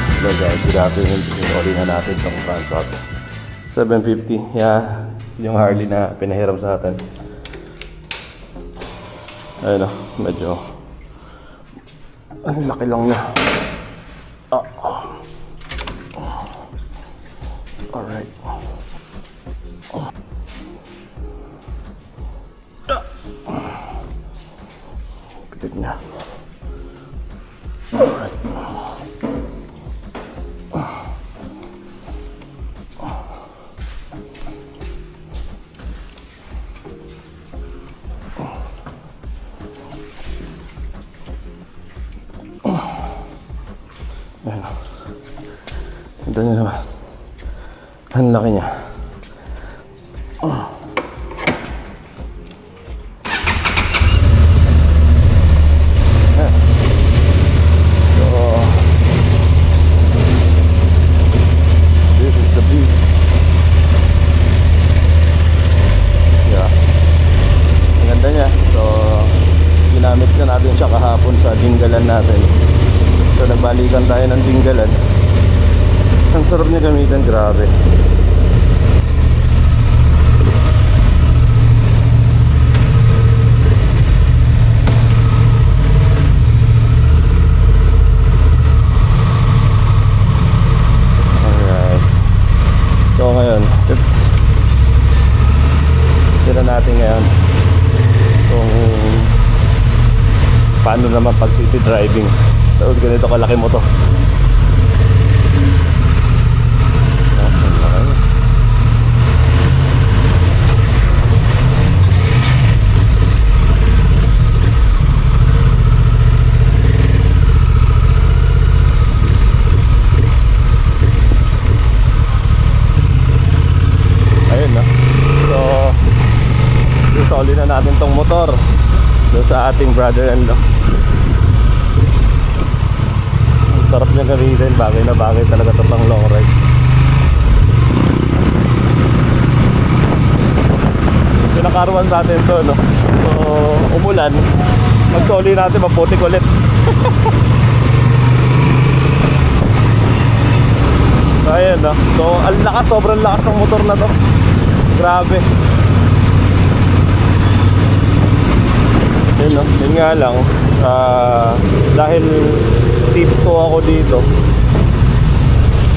Hello guys, good afternoon. Pinuli na natin itong Transat 750. Yeah, yung Harley na pinahiram sa atin. Ayun o, medyo ang laki lang niya. Alright. Pilit niya. Alright. Ayan. Ito nyo naman. Ang laki niya. This is the beast. Yeah. Ang ganda niya. So, ginamit na natin siya kahapon sa dinggalan natin. So nagbalikan tayo ng dinggalan. Ang sarap niya gamitin, grabe. Alright. So ngayon, tira natin ngayon kung paano naman pag city driving. So ganito kalaki mo to. Ayun no. So isoli na natin tong motor doon sa ating brother-in-law. Sarap niya gamitin, bagay na bagay talaga ito pang long ride. Pinakaruan sa atin ito, no? So, umulan, mag-soli natin, maputik ulit. So, ayan, no? So, ang lakas, sobrang lakas ng motor na to. Grabe. Yun, no? Yun nga lang, dahil tip 2 ako dito,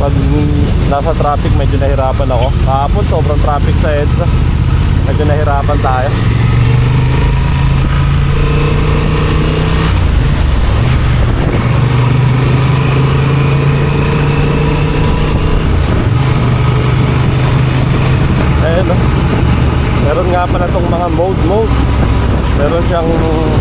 pag nasa traffic medyo nahirapan ako. Kahapon sobrang traffic sa EDSA, medyo nahirapan tayo. Ayun no? Meron nga pala itong mga mode. Meron siyang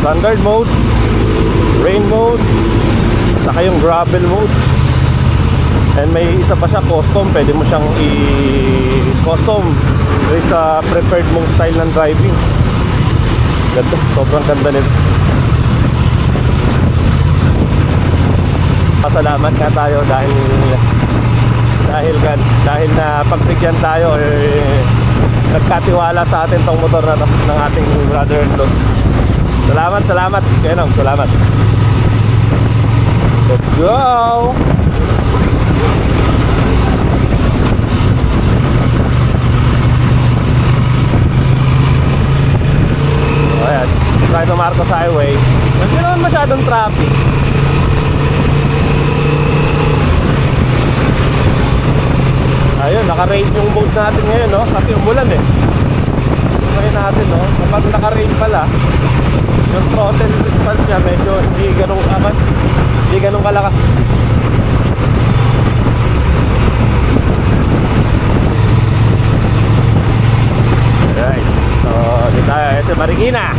standard mode, rain mode, saka yung gravel mode. And may isa pa siya custom, pwede mo siyang i-custom sa preferred mong style ng driving. Ganda, sobrang ganda nito. Pasalamat nga tayo dahil na pagbigyan tayo or nagkatiwala sa atin tong motor na to ng ating brother-in-law. Salamat Kenong, salamat. Let's go! Ayan, try to Marcos Highway. Hindi naman masyadong traffic. Ayun, naka-rain yung mode natin ngayon, no? Kasi umulan eh. Ngayon natin, no? Kapag naka-rain pala, yung throttle response niya medyo hindi ganun kalakas. Alright, so dito tayo sa Marikina.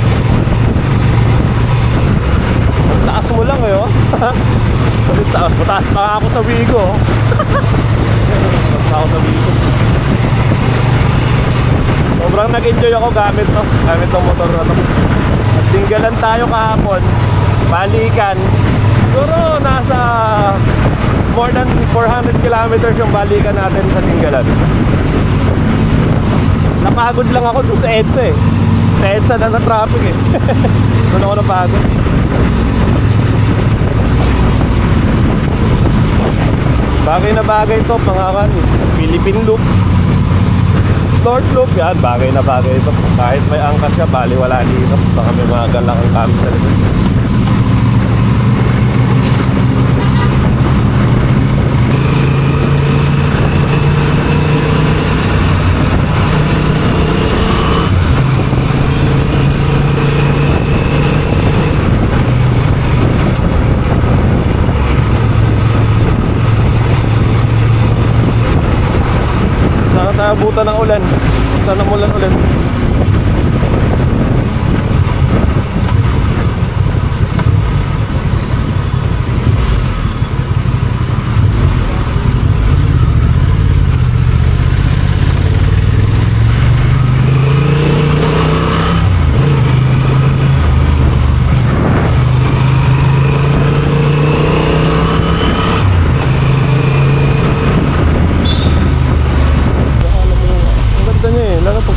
Ang taas mo lang eh, oh. Mataas pa ako sa Vigo. Mataas ako sa Vigo. Sobrang nag-enjoy ako gamit tong motor na to. At tinggalan tayo kahapon, balikan. Siguro nasa more than 400 kilometers yung balikan natin sa tinggalan. Napagod lang ako dun sa EDSA eh. Sa EDSA na sa traffic eh. Doon ako napagod. Bagay na bagay to, pangakan. Philippine loop. North loop yan, bagay na bagay ito. Kahit may angkas ka, bali wala dito. Baka may mga galang ang kami sa likod. Naabutan ng ulan. Sana mulan ulan.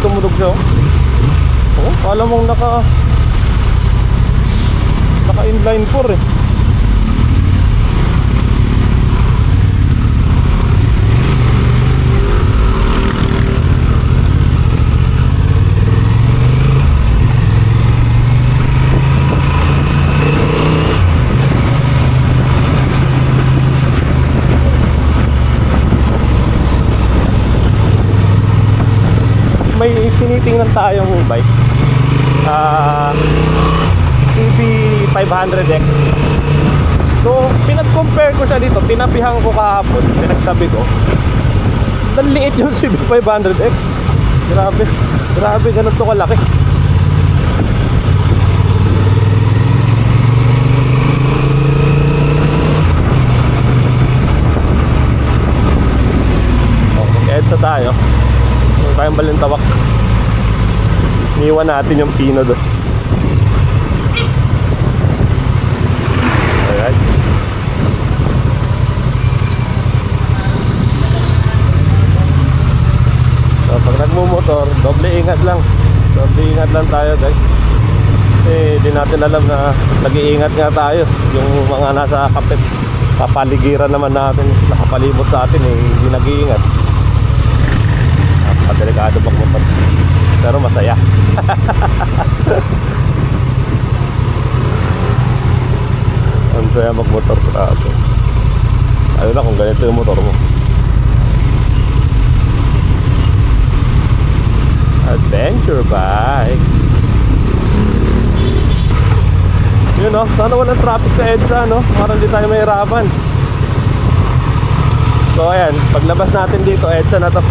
Tumunog siya. Oh, kala mong naka inline 4 eh. May tinitingnan tayong bike CB 500X. So pinag-compare ko siya dito, tinapihan ko kahapon, pinagtabi ko. Daliit yung CB 500X. Grabe, grabe, ganun to kalaki. Okay, EDSA tayo. Tayong Balintawak. Iniwan natin yung pino doon. Alright. So pag nagmumotor, doble ingat lang. Doble ingat lang tayo, guys. Eh, di natin alam na nag-iingat nga tayo. Yung mga nasa kapaligiran naman natin, nakapalibot sa atin, eh, hindi nag-iingat. Delikado magmotor, pero masaya. Ang saya magmotor sa atin. Ayun na kung ganito yung motor mo. Adventure bike. Yun o, sana walang traffic sa EDSA, no? Para hindi tayo mahirapan. So ayan, paglabas natin dito, EDSA na to.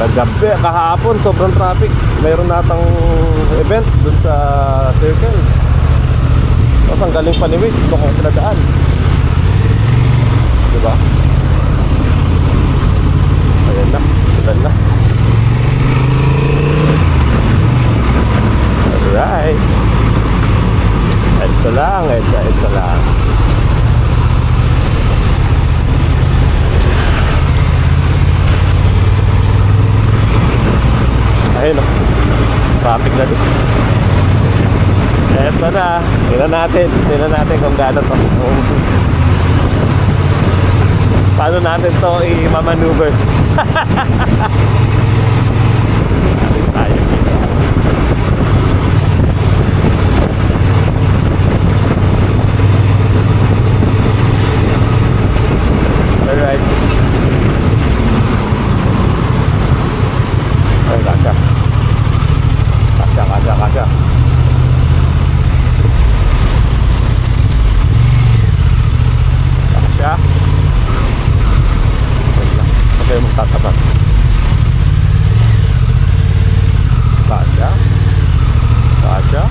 Kagabi, kahapon, sobrang traffic. Mayroon natang event dun sa circle. Tapos ang galing paniwid, ito kung sila daan. Diba? Ayan na, sila na. Alright. Ito lang, ito lang. Ayun o, traffic na dito. Eto na, tingnan natin kung gano'n to. Paano natin to i-maneuver. Tayo dito. Alright. Ay, kasya. Kasya. Kasya. Huwag kayo magtatapat. Kasya. Kasya.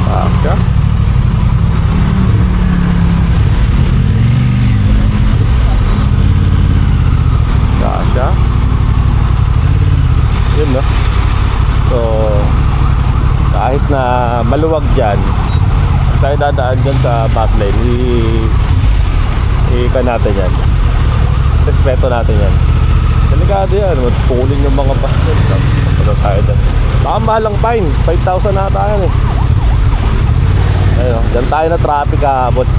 Kasya. Kasya. Yun, no? So kahit na maluwag dyan, tayo dadaan dyan sa backline, i-ikan natin yan, respeto natin yan. Delikado yan, magpulin yung mga basket. Tapos tayo dyan, baka mahalang fine, 5,000 na tayo eh. Diyan tayo na traffic kahapon.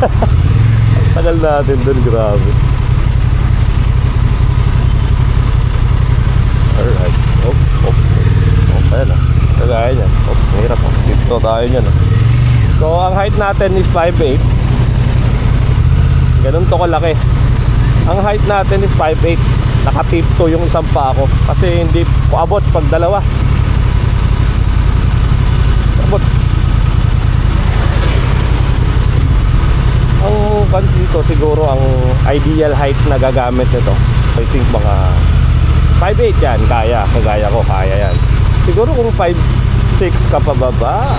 Tagal natin dun, grabe. Alright. Oh. Ayan na. Kagaya niyan. Mahirap. Dito tayo niyan. So, ang height natin is 5'8". Ganun to kalaki. Ang height natin is 5'8". Nakatip to yung isang pa ako. Kasi hindi ko abot pag dalawa. Abot. Ang kan dito siguro ang ideal height na gagamit nito, I think mga 5'8" yan. Kagaya ko, kaya yan. Siguro kung 5'6" ka pababa,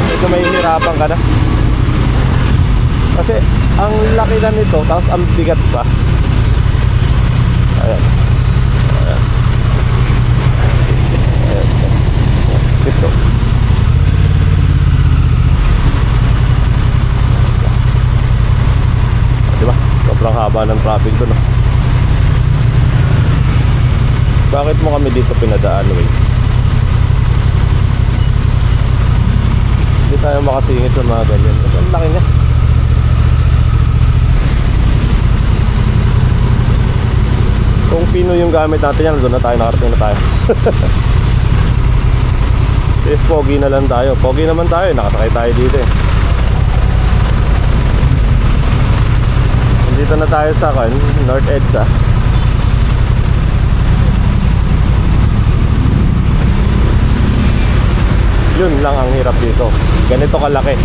medyo may hirapan ka na. Kasi ang laki na nito, tapos ang bigat pa. Ayan. Ito. Diba? Sobrang haba ng traffic doon. No? Bakit mo kami dito pinadaan, Waze? Hindi tayo makasingit sa mga ganyan. Kasi ang laki niya. Kung pino yung gamit natin yan, doon na tayo, nakarating na tayo. If pogi na lang tayo. Pogi naman tayo, nakasakay tayo dito eh. Dito na tayo sa North EDSA. Yun lang ang hirap dito. Ganito kalaki.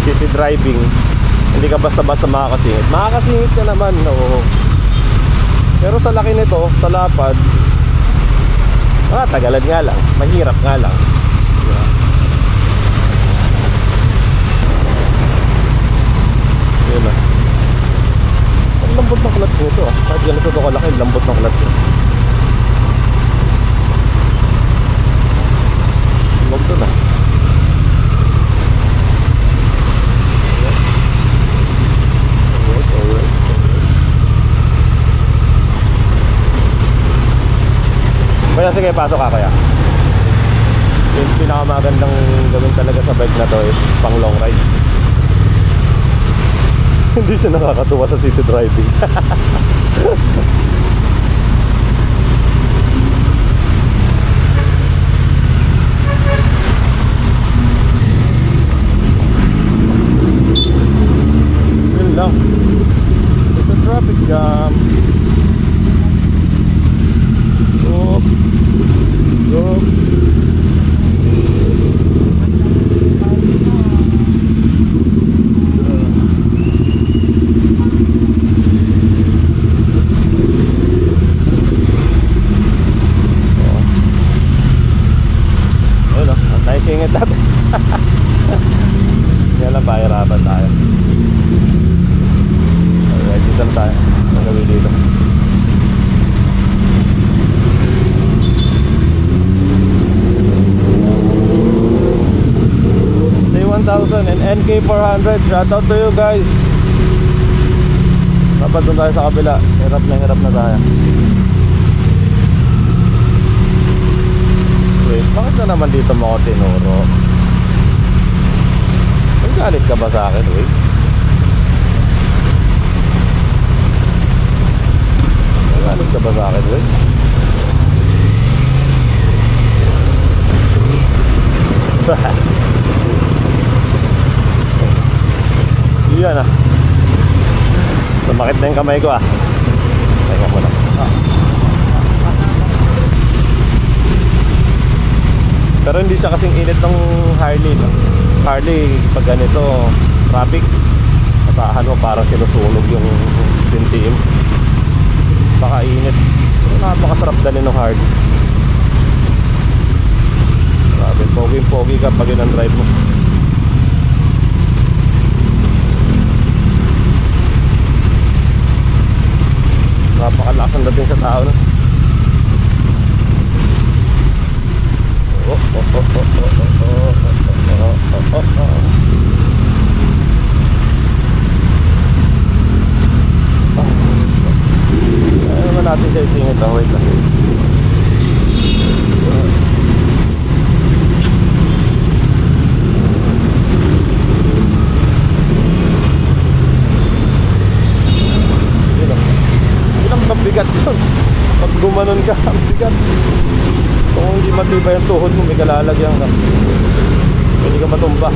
City driving, hindi ka basta-basta makakasingit. Makakasingit ka naman, no. Pero sa laki nito, sa lapad, tagalan nga lang. Mahirap nga lang. Diba? Yun na. Ang lambot ng clutch nito ah. Kahit ganito ito kalaki, lambot ng clutch nito. Lambot ito na. Alright. Kaya sige, pasok ka kaya. Yung pinakamagandang gawin talaga sa bike na to is pang long ride. Hindi siya nakakatuwa sa city driving. Yun lang. It's a traffic jam. Yup. Singit natin. Yan lang, pahirapan tayo. Alright, dito na tayo. Ang gawin dito. T1000 and NK400. Shout out to you guys. Dapat doon tayo sa kabila. Hirap na tayo. Wait, bakit na naman dito mo ako tinuro? Nagalit ka ba sa akin? Wait. Nagalit ka ba sa akin? Wait. Yan ah. Sumakit na yung kamay ko ah. Teka mo na. Pero hindi siya kasing init ng Harley, no? Harley, pag ganito, traffic, matahan mo parang sinusunog yung sintim. Baka init. Napakasarap dalhin ng Harley. Grabe, pogi-pogi ka pag yun ang drive mo. Napakalakas ang dating sa tao, no? Ano naman natin siya isingit, oh, wait lang. ka. Ang bigat. Kung hindi matibay ang tuhod mo, may kalalagyan ka. Pwede ka matumba.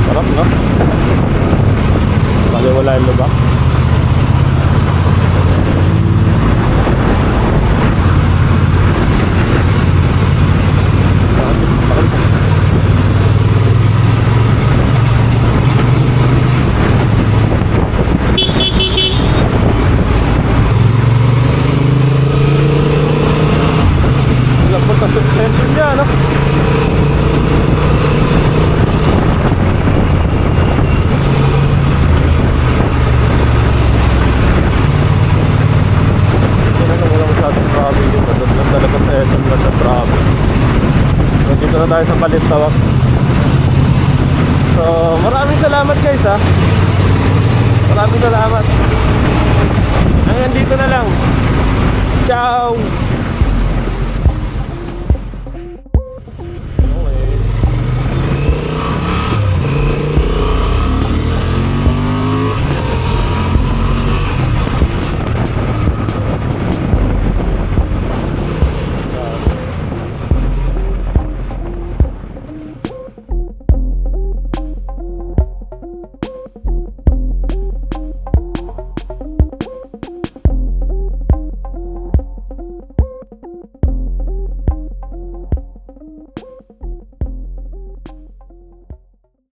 Sarap, no? Bali wala yung lubak. Lambot ang suspension niya, no? Dito na tayo sa Balintawak. So, maraming salamat guys ha. Maraming salamat. Hanggang dito na lang. Ciao.